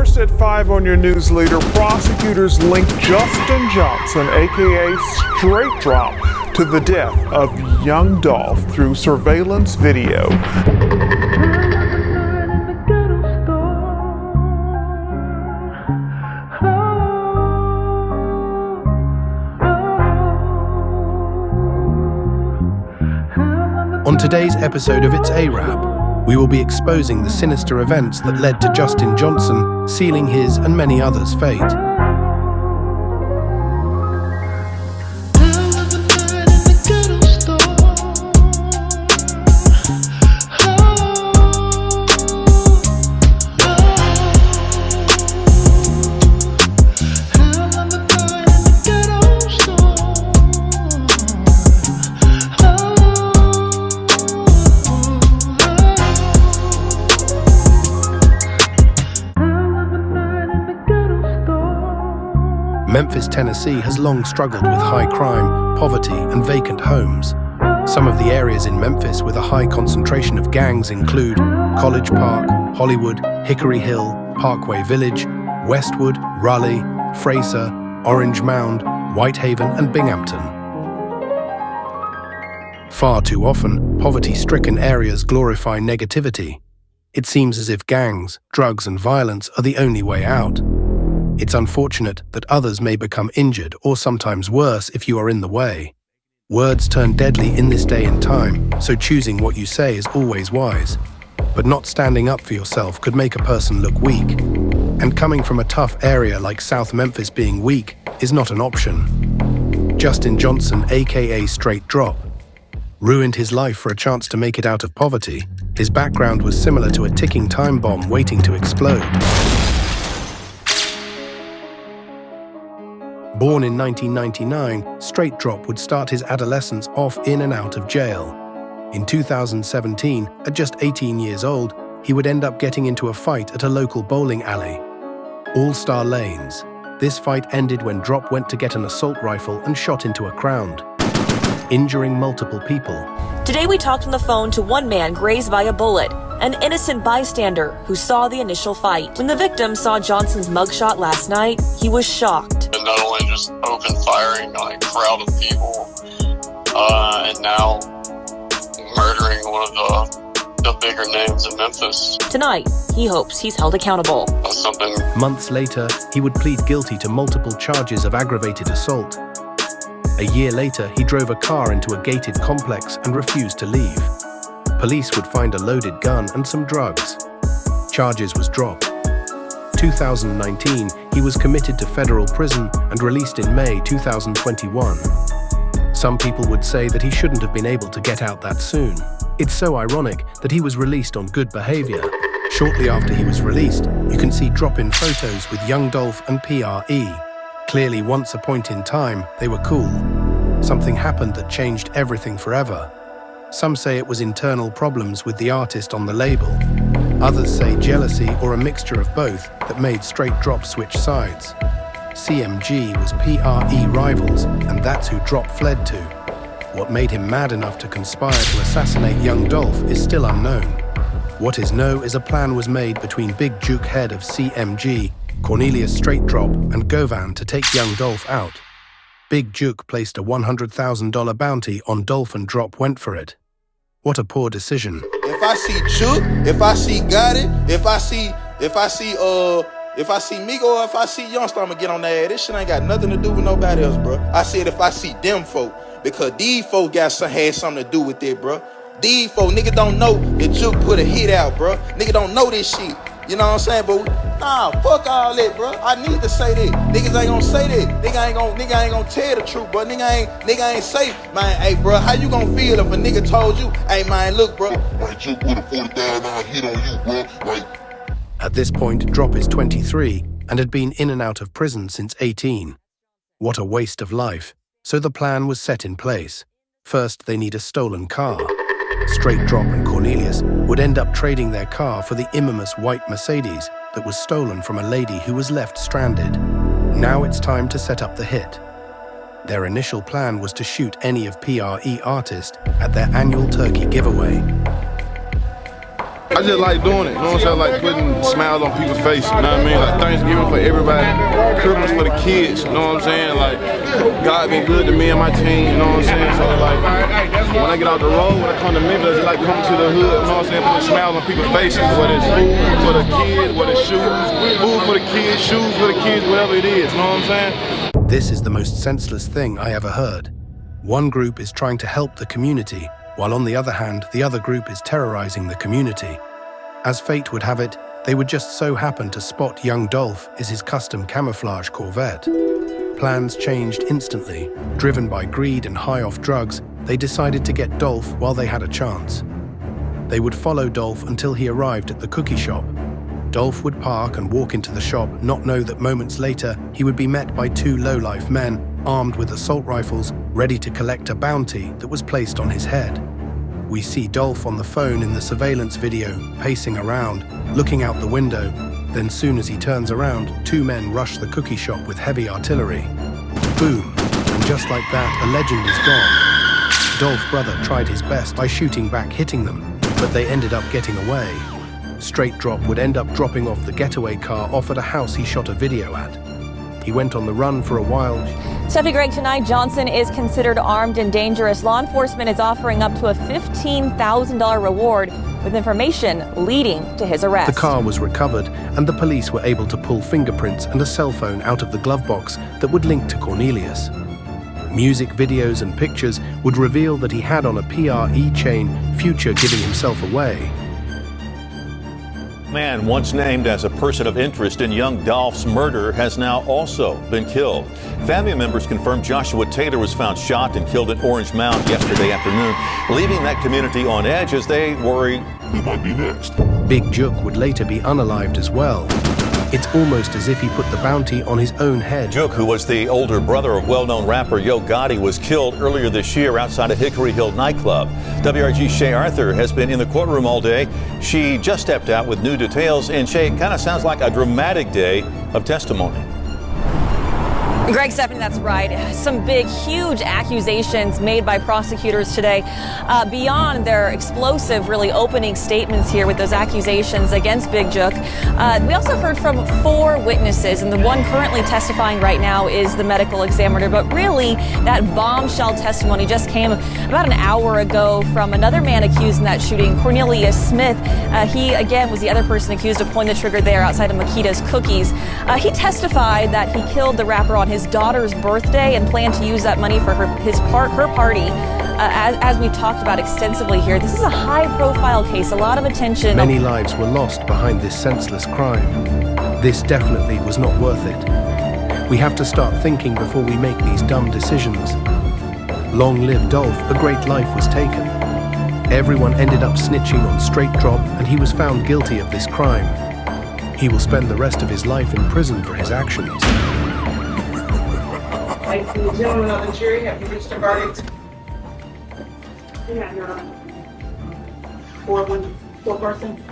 First at 5 on your news leader, prosecutors link Justin Johnson, aka Straight Drop, to the death of young Dolph through surveillance video. On today's episode of It's A-Rap, we will be exposing the sinister events that led to Justin Johnson sealing his and many others' fate. Memphis, Tennessee has long struggled with high crime, poverty, and vacant homes. Some of the areas in Memphis with a high concentration of gangs include College Park, Hollywood, Hickory Hill, Parkway Village, Westwood, Raleigh, Fraser, Orange Mound, Whitehaven, and Binghamton. Far too often, poverty-stricken areas glorify negativity. It seems as if gangs, drugs, and violence are the only way out. It's unfortunate that others may become injured or sometimes worse if you are in the way. Words turn deadly in this day and time, so choosing what you say is always wise. But not standing up for yourself could make a person look weak. And coming from a tough area like South Memphis, being weak is not an option. Justin Johnson, aka Straight Drop, ruined his life for a chance to make it out of poverty. His background was similar to a ticking time bomb waiting to explode. Born in 1999, Straight Drop would start his adolescence off in and out of jail. In 2017, at just 18 years old, he would end up getting into a fight at a local bowling alley. All-Star Lanes. This fight ended when Drop went to get an assault rifle and shot into a crowd, injuring multiple people. Today we talked on the phone to one man grazed by a bullet, an innocent bystander who saw the initial fight. When the victim saw Johnson's mugshot last night, he was shocked. And not only just open firing on a crowd of people, and now murdering one of the bigger names in Memphis. Tonight, he hopes he's held accountable. That's something. Months later, he would plead guilty to multiple charges of aggravated assault. A year later, he drove a car into a gated complex and refused to leave. Police would find a loaded gun and some drugs. Charges was dropped. 2019, he was committed to federal prison and released in May 2021. Some people would say that he shouldn't have been able to get out that soon. It's so ironic that he was released on good behavior. Shortly after he was released, you can see drop-in photos with young Dolph and PRE. Clearly, once a point in time, they were cool. Something happened that changed everything forever. Some say it was internal problems with the artist on the label. Others say jealousy or a mixture of both that made Straight Drop switch sides. CMG was PRE rivals, and that's who Drop fled to. What made him mad enough to conspire to assassinate young Dolph is still unknown. What is known is a plan was made between Big Juke head of CMG, Cornelius Straight Drop, and Govan to take young Dolph out. Big Juke placed a $100,000 bounty on Dolph and Drop went for it. What a poor decision. If I see Juke, if I see Gotti, if I see Migo, or if I see Youngster, I'ma get on that ass. This shit ain't got nothing to do with nobody else, bro. I said if I see them folk, because these folk had something to do with it, bro. These folk, nigga don't know that Juke put a hit out, bro. Nigga don't know this shit. You know what I'm saying? But nah, fuck all that, bro. I need to say that. Niggas ain't gonna say that. Nigga ain't gonna tell the truth, bro. Nigga ain't say, man, hey, bro, how you gonna feel if a nigga told you, hey, man, look, bro. Like, you put a 40,000 hit on you, bro. Like. At this point, Drop is 23 and had been in and out of prison since 18. What a waste of life. So the plan was set in place. First, they need a stolen car. Straight Drop and Cornelius would end up trading their car for the infamous white Mercedes that was stolen from a lady who was left stranded. Now it's time to set up the hit. Their initial plan was to shoot any of PRE artists at their annual turkey giveaway. I just like doing it, you know what I'm saying? Like putting smiles on people's faces, you know what I mean? Like Thanksgiving for everybody, Christmas for the kids, you know what I'm saying? Like, God been good to me and my team, you know what I'm saying? So like, when I get out the road, when I come to Memphis, I just like come to the hood, you know what I'm saying? Put smiles on people's faces, whether it's food for the kids, whether it's shoes, food for the kids, shoes for the kids, whatever it is, you know what I'm saying? This is the most senseless thing I ever heard. One group is trying to help the community, while on the other hand, the other group is terrorizing the community. As fate would have it, they would just so happen to spot young Dolph in his custom camouflage Corvette. Plans changed instantly. Driven by greed and high off drugs, they decided to get Dolph while they had a chance. They would follow Dolph until he arrived at the cookie shop. Dolph would park and walk into the shop, not know that moments later he would be met by two low-life men armed with assault rifles, ready to collect a bounty that was placed on his head. We see Dolph on the phone in the surveillance video, pacing around, looking out the window. Then soon as he turns around, two men rush the cookie shop with heavy artillery. Boom, and just like that, a legend is gone. Dolph's brother tried his best by shooting back, hitting them, but they ended up getting away. Straight Drop would end up dropping off the getaway car off at a house he shot a video at. He went on the run for a while. Stephanie Gregg, tonight Johnson is considered armed and dangerous. Law enforcement is offering up to a $15,000 reward with information leading to his arrest. The car was recovered and the police were able to pull fingerprints and a cell phone out of the glove box that would link to Cornelius. Music videos and pictures would reveal that he had on a PRE chain, Future giving himself away. Man once named as a person of interest in young Dolph's murder has now also been killed. Family members confirmed Joshua Taylor was found shot and killed at Orange Mound yesterday afternoon, leaving that community on edge as they worry Who might be next? Big Jook would later be unalived as well. It's almost as if he put the bounty on his own head. Jook, who was the older brother of well-known rapper Yo Gotti, was killed earlier this year outside a Hickory Hill nightclub. WRG's Shay Arthur has been in the courtroom all day. She just stepped out with new details, and Shay, it kind of sounds like a dramatic day of testimony. Greg, Stephanie, that's right. Some big, huge accusations made by prosecutors today. Beyond their explosive, really opening statements here with those accusations against Big Jook. We also heard from 4 witnesses, and the one currently testifying right now is the medical examiner. But really, that bombshell testimony just came about an hour ago from another man accused in that shooting, Cornelius Smith. He, again, was the other person accused of pulling the trigger there outside of Makita's Cookies. He testified that he killed the rapper on his daughter's birthday and planned to use that money for her party. As we've talked about extensively here, this is a high-profile case, a lot of attention. Many lives were lost behind this senseless crime. This definitely was not worth it. We have to start thinking before we make these dumb decisions. Long live Dolph, a great life was taken. Everyone ended up snitching on Straight Drop, and he was found guilty of this crime. He will spend the rest of his life in prison for his actions. Ladies and gentlemen of the jury, have you reached a verdict? You have your four-person.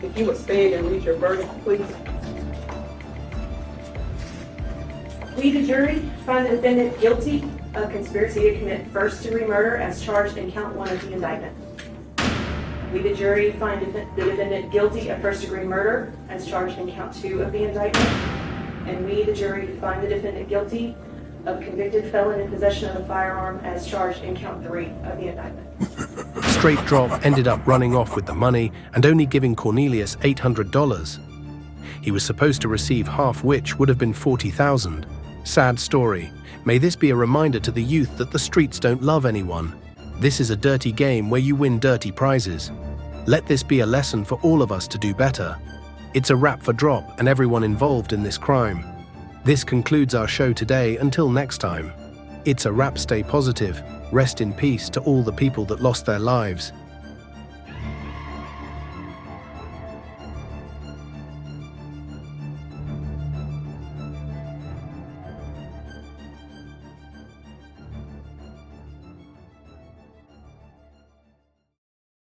If you would stand and read your verdict, please. We, the jury, find the defendant guilty of conspiracy to commit first-degree murder as charged in count 1 of the indictment. We, the jury, find the defendant guilty of first-degree murder as charged in count 2 of the indictment. And we, the jury, find the defendant guilty of convicted felon in possession of a firearm as charged in count 3 of the indictment. Straight Drop ended up running off with the money and only giving Cornelius $800. He was supposed to receive half, which would have been $40,000. Sad story. May this be a reminder to the youth that the streets don't love anyone. This is a dirty game where you win dirty prizes. Let this be a lesson for all of us to do better. It's a wrap for Drop and everyone involved in this crime. This concludes our show today. Until next time. It's a wrap. Stay positive. Rest in peace to all the people that lost their lives.